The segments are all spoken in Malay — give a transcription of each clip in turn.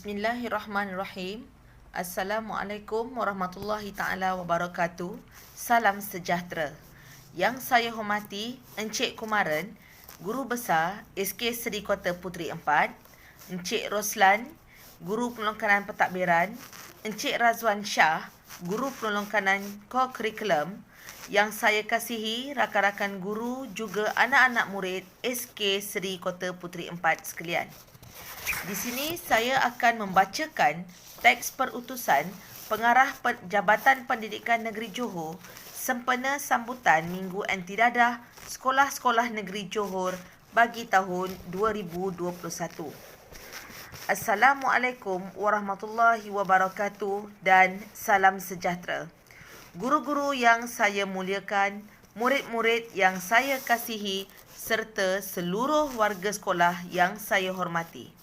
Bismillahirrahmanirrahim. Assalamualaikum warahmatullahi taala wabarakatuh. Salam sejahtera. Yang saya hormati Encik Kumaran, Guru Besar SK Seri Kota Puteri 4, Encik Roslan, Guru Penolong Pentadbiran, Encik Razwan Shah, Guru Penolong Co-Curriculum, yang saya kasihi rakan-rakan guru juga anak-anak murid SK Seri Kota Puteri 4 sekalian. Di sini saya akan membacakan teks perutusan Pengarah Jabatan Pendidikan Negeri Johor sempena sambutan Minggu Anti Dadah Sekolah-Sekolah Negeri Johor bagi tahun 2021. Assalamualaikum warahmatullahi wabarakatuh dan salam sejahtera. Guru-guru yang saya muliakan, murid-murid yang saya kasihi serta seluruh warga sekolah yang saya hormati.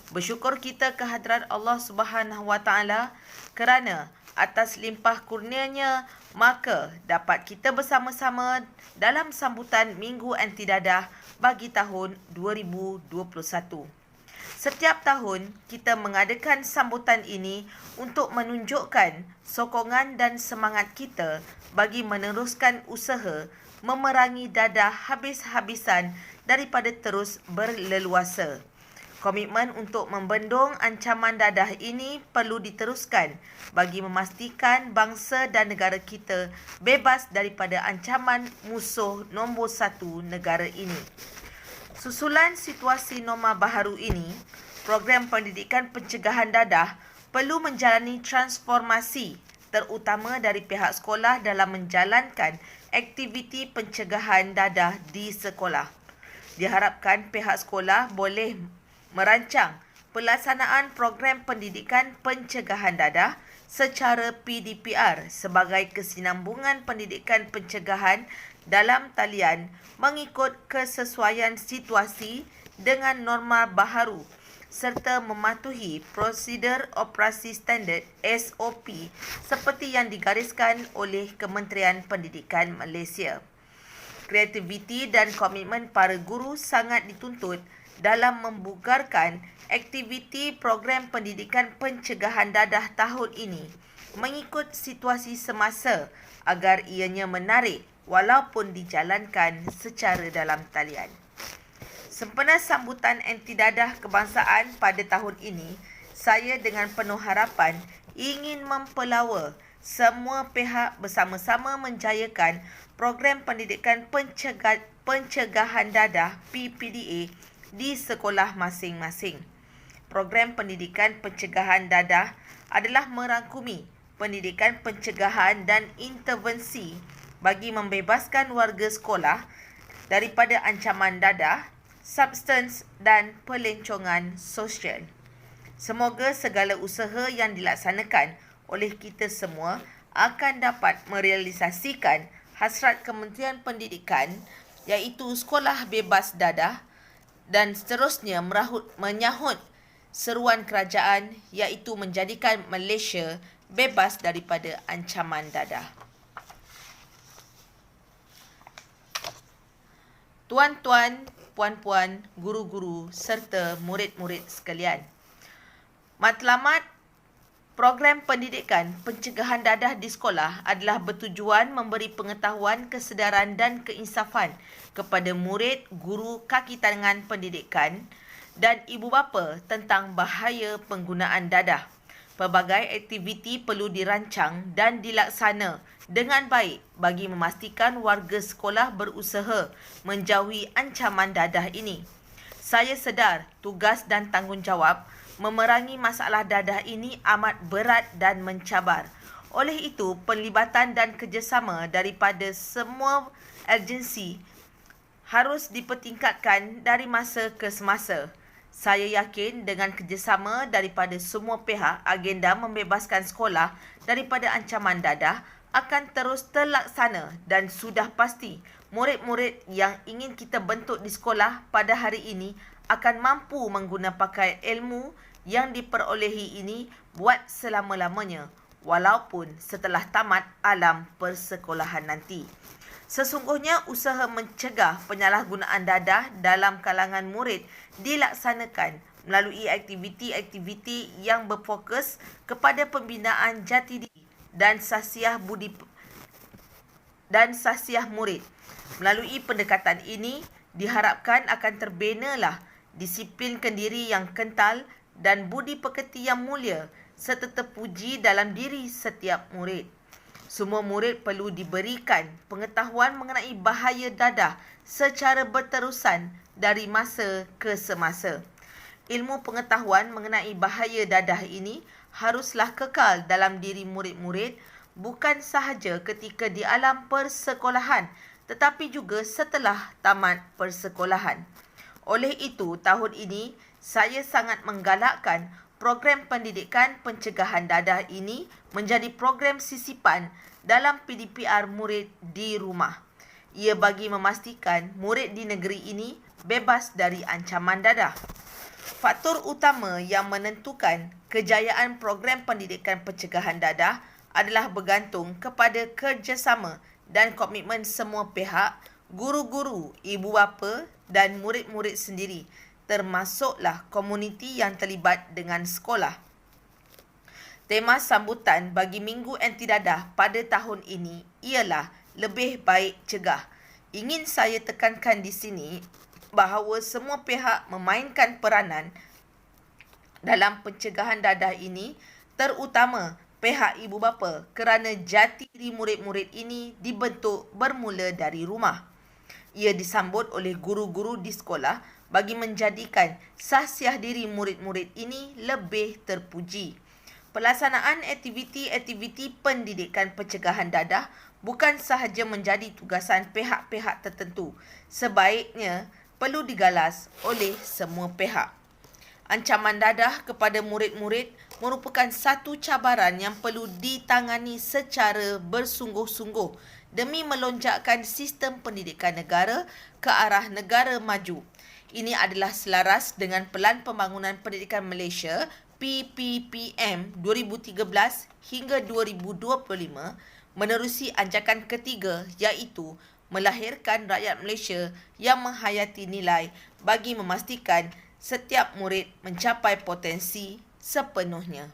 Bersyukur kita kehadrat Allah Subhanahu Wa Taala kerana atas limpah kurnianya maka dapat kita bersama-sama dalam sambutan Minggu Anti Dadah bagi tahun 2021. Setiap tahun kita mengadakan sambutan ini untuk menunjukkan sokongan dan semangat kita bagi meneruskan usaha memerangi dadah habis-habisan daripada terus berleluasa. Komitmen untuk membendung ancaman dadah ini perlu diteruskan bagi memastikan bangsa dan negara kita bebas daripada ancaman musuh nombor satu negara ini. Susulan situasi norma baharu ini, program pendidikan pencegahan dadah perlu menjalani transformasi terutama dari pihak sekolah dalam menjalankan aktiviti pencegahan dadah di sekolah. Diharapkan pihak sekolah boleh merancang pelaksanaan program pendidikan pencegahan dadah secara PDPR sebagai kesinambungan pendidikan pencegahan dalam talian mengikut kesesuaian situasi dengan norma baharu serta mematuhi prosedur operasi standard SOP seperti yang digariskan oleh Kementerian Pendidikan Malaysia. Kreativiti dan komitmen para guru sangat dituntut dalam membugarkan aktiviti program pendidikan pencegahan dadah tahun ini mengikut situasi semasa agar ianya menarik walaupun dijalankan secara dalam talian. Sempena sambutan anti dadah kebangsaan pada tahun ini, saya dengan penuh harapan ingin mempelawa semua pihak bersama-sama menjayakan program pendidikan pencegahan dadah PPDA di sekolah masing-masing. Program pendidikan pencegahan dadah adalah merangkumi pendidikan pencegahan dan intervensi bagi membebaskan warga sekolah daripada ancaman dadah, substans dan pelancongan sosial. Semoga segala usaha yang dilaksanakan oleh kita semua akan dapat merealisasikan hasrat Kementerian Pendidikan iaitu sekolah bebas dadah dan seterusnya menyahut seruan kerajaan iaitu menjadikan Malaysia bebas daripada ancaman dadah. Tuan-tuan, puan-puan, guru-guru serta murid-murid sekalian. Matlamat program pendidikan pencegahan dadah di sekolah adalah bertujuan memberi pengetahuan, kesedaran dan keinsafan kepada murid, guru, kaki tangan pendidikan dan ibu bapa tentang bahaya penggunaan dadah. Pelbagai aktiviti perlu dirancang dan dilaksana dengan baik bagi memastikan warga sekolah berusaha menjauhi ancaman dadah ini. Saya sedar tugas dan tanggungjawab memerangi masalah dadah ini amat berat dan mencabar. Oleh itu, penlibatan dan kerjasama daripada semua agensi harus dipertingkatkan dari masa ke semasa. Saya yakin dengan kerjasama daripada semua pihak, agenda membebaskan sekolah daripada ancaman dadah akan terus terlaksana dan sudah pasti murid-murid yang ingin kita bentuk di sekolah pada hari ini akan mampu menggunakan pakai ilmu yang diperolehi ini buat selama-lamanya walaupun setelah tamat alam persekolahan nanti. Sesungguhnya usaha mencegah penyalahgunaan dadah dalam kalangan murid dilaksanakan melalui aktiviti-aktiviti yang berfokus kepada pembinaan jati diri dan sasiah murid. Melalui pendekatan ini, diharapkan akan terbenalah disiplin kendiri yang kental dan budi pekerti yang mulia serta terpuji dalam diri setiap murid. Semua murid perlu diberikan pengetahuan mengenai bahaya dadah secara berterusan dari masa ke semasa. Ilmu pengetahuan mengenai bahaya dadah ini haruslah kekal dalam diri murid-murid bukan sahaja ketika di alam persekolahan tetapi juga setelah tamat persekolahan. Oleh itu, tahun ini saya sangat menggalakkan program pendidikan pencegahan dadah ini menjadi program sisipan dalam PDPR murid di rumah. Ia bagi memastikan murid di negeri ini bebas dari ancaman dadah. Faktor utama yang menentukan kejayaan program pendidikan pencegahan dadah adalah bergantung kepada kerjasama dan komitmen semua pihak, guru-guru, ibu bapa dan murid-murid sendiri, termasuklah komuniti yang terlibat dengan sekolah. Tema sambutan bagi Minggu Anti Dadah pada tahun ini ialah lebih baik cegah. Ingin saya tekankan di sini bahawa semua pihak memainkan peranan dalam pencegahan dadah ini, terutama pihak ibu bapa, kerana jati diri murid-murid ini dibentuk bermula dari rumah. Ia disambut oleh guru-guru di sekolah bagi menjadikan sahsiah diri murid-murid ini lebih terpuji. Pelaksanaan aktiviti-aktiviti pendidikan pencegahan dadah bukan sahaja menjadi tugasan pihak-pihak tertentu, sebaiknya perlu digalas oleh semua pihak. Ancaman dadah kepada murid-murid merupakan satu cabaran yang perlu ditangani secara bersungguh-sungguh demi melonjakkan sistem pendidikan negara ke arah negara maju. Ini adalah selaras dengan Pelan Pembangunan Pendidikan Malaysia PPPM 2013 hingga 2025 menerusi anjakan ketiga iaitu melahirkan rakyat Malaysia yang menghayati nilai bagi memastikan setiap murid mencapai potensi sepenuhnya.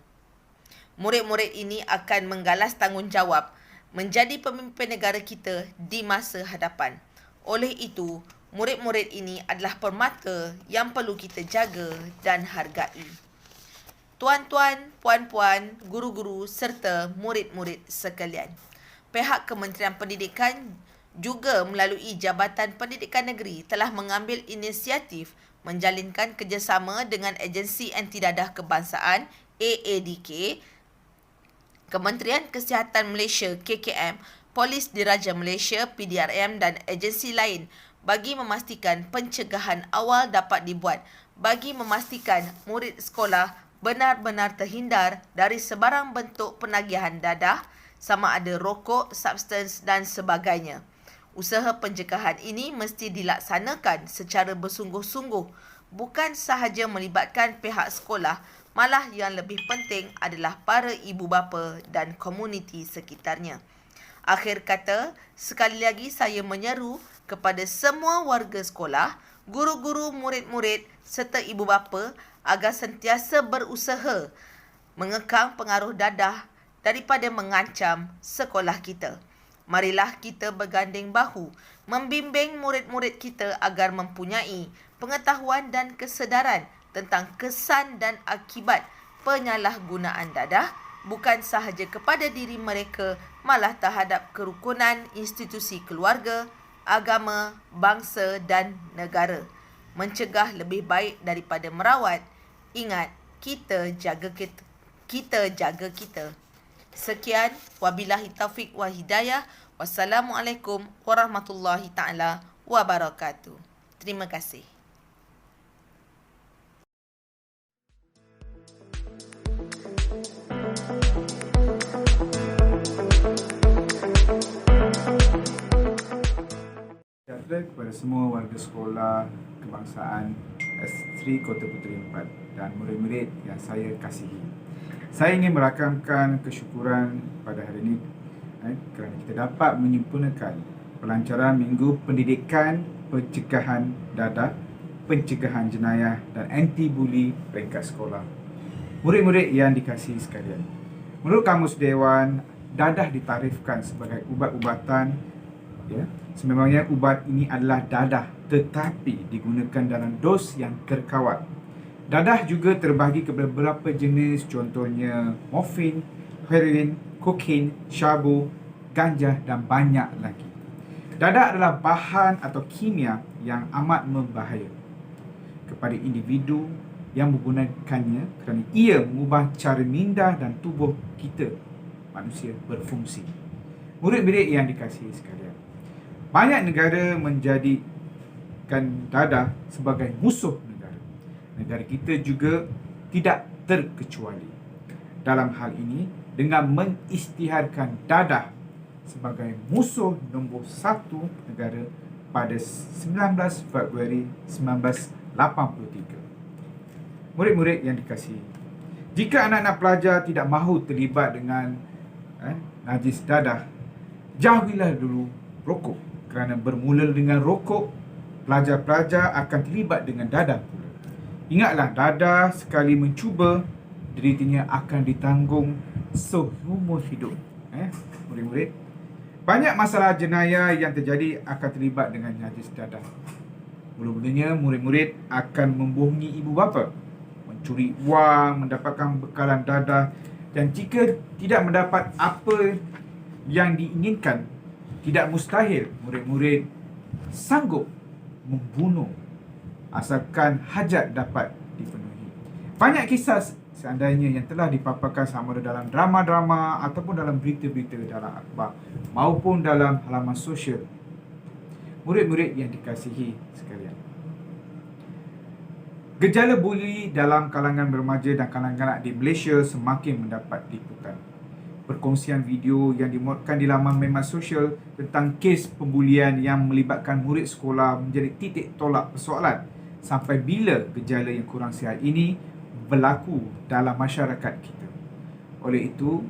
Murid-murid ini akan menggalas tanggungjawab menjadi pemimpin negara kita di masa hadapan. Oleh itu, murid-murid ini adalah permata yang perlu kita jaga dan hargai. Tuan-tuan, puan-puan, guru-guru serta murid-murid sekalian, pihak Kementerian Pendidikan juga melalui Jabatan Pendidikan Negeri telah mengambil inisiatif menjalinkan kerjasama dengan Agensi Anti Dadah Kebangsaan AADK, Kementerian Kesihatan Malaysia KKM, Polis Diraja Malaysia PDRM dan agensi lain bagi memastikan pencegahan awal dapat dibuat bagi memastikan murid sekolah benar-benar terhindar dari sebarang bentuk penagihan dadah sama ada rokok, substans dan sebagainya. Usaha pencegahan ini mesti dilaksanakan secara bersungguh-sungguh, bukan sahaja melibatkan pihak sekolah, malah yang lebih penting adalah para ibu bapa dan komuniti sekitarnya. Akhir kata, sekali lagi saya menyeru kepada semua warga sekolah, guru-guru, murid-murid serta ibu bapa agar sentiasa berusaha mengekang pengaruh dadah daripada mengancam sekolah kita. Marilah kita berganding bahu membimbing murid-murid kita agar mempunyai pengetahuan dan kesedaran tentang kesan dan akibat penyalahgunaan dadah bukan sahaja kepada diri mereka malah terhadap kerukunan institusi keluarga, agama, bangsa dan negara. Mencegah lebih baik daripada merawat. Ingat, kita jaga kita. Sekian, wabillahi taufik wa hidayah. Wassalamualaikum warahmatullahi taala wabarakatuh. Terima kasih. Sejahtera kepada semua warga sekolah kebangsaan S3 Kota Puteri 4 dan murid-murid yang saya kasihi. Saya ingin merakamkan kesyukuran pada hari ini kerana kita dapat menyempurnakan pelancaran Minggu Pendidikan Pencegahan Dadah pencegahan jenayah dan anti-buli peringkat sekolah. Murid-murid yang dikasihi sekalian, menurut Kamus Dewan, dadah ditarifkan sebagai ubat-ubatan. Ya, sememangnya ubat ini adalah dadah, tetapi digunakan dalam dos yang terkawal. Dadah juga terbahagi ke beberapa jenis, contohnya morfin, heroin, kokain, syabu, ganja dan banyak lagi. Dadah adalah bahan atau kimia yang amat membahaya kepada individu yang menggunakannya kerana ia mengubah cara minda dan tubuh kita, manusia, berfungsi. Murid-murid yang dikasihi sekalian, banyak negara menjadikan dadah sebagai musuh negara. Negara kita juga tidak terkecuali dalam hal ini dengan mengisytiharkan dadah sebagai musuh nombor 1 negara pada 19 Februari 1983. Murid-murid yang dikasihi, jika anak-anak pelajar tidak mahu terlibat dengan najis dadah, jauhilah dulu rokok, kerana bermula dengan rokok, pelajar-pelajar akan terlibat dengan dadah pula. Ingatlah, dadah sekali mencuba, deritanya akan ditanggung seumur hidup. Murid-murid, banyak masalah jenayah yang terjadi akan terlibat dengan najis dadah. Mula-mulanya murid-murid akan membohongi ibu bapa, mencuri wang, mendapatkan bekalan dadah, dan jika tidak mendapat apa yang diinginkan, tidak mustahil murid-murid sanggup membunuh asalkan hajat dapat dipenuhi. Banyak kisah seandainya yang telah dipaparkan sama ada dalam drama-drama ataupun dalam berita-berita dalam akhbar maupun dalam halaman sosial. Murid-murid yang dikasihi sekalian, gejala buli dalam kalangan remaja dan kalangan kanak di Malaysia semakin mendapat liputan. Perkongsian video yang dimuatkan di laman media sosial tentang kes pembulian yang melibatkan murid sekolah menjadi titik tolak persoalan sampai bila gejala yang kurang sihat ini berlaku dalam masyarakat kita. Oleh itu,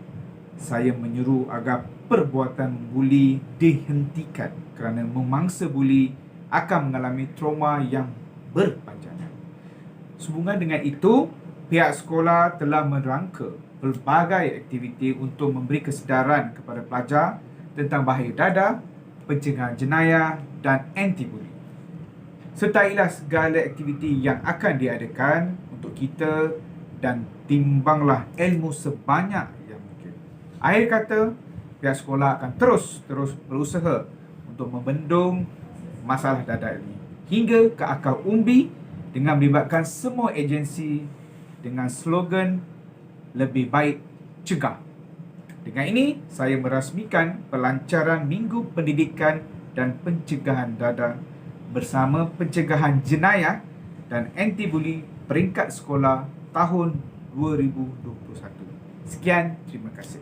saya menyeru agar perbuatan buli dihentikan kerana memangsa buli akan mengalami trauma yang berpanjangan. Sehubungan dengan itu, pihak sekolah telah merangka pelbagai aktiviti untuk memberi kesedaran kepada pelajar tentang bahaya dadah, pencegahan jenayah dan anti-buli. Sertailah segala aktiviti yang akan diadakan untuk kita dan timbanglah ilmu sebanyak yang mungkin. Akhir kata, pihak sekolah akan terus berusaha untuk membendung masalah dadah ini hingga ke akar umbi dengan melibatkan semua agensi dengan slogan lebih baik cegah. Dengan ini, saya merasmikan pelancaran Minggu Pendidikan dan Pencegahan Dadah bersama Pencegahan Jenayah dan Anti-Buli Peringkat Sekolah tahun 2021. Sekian, terima kasih.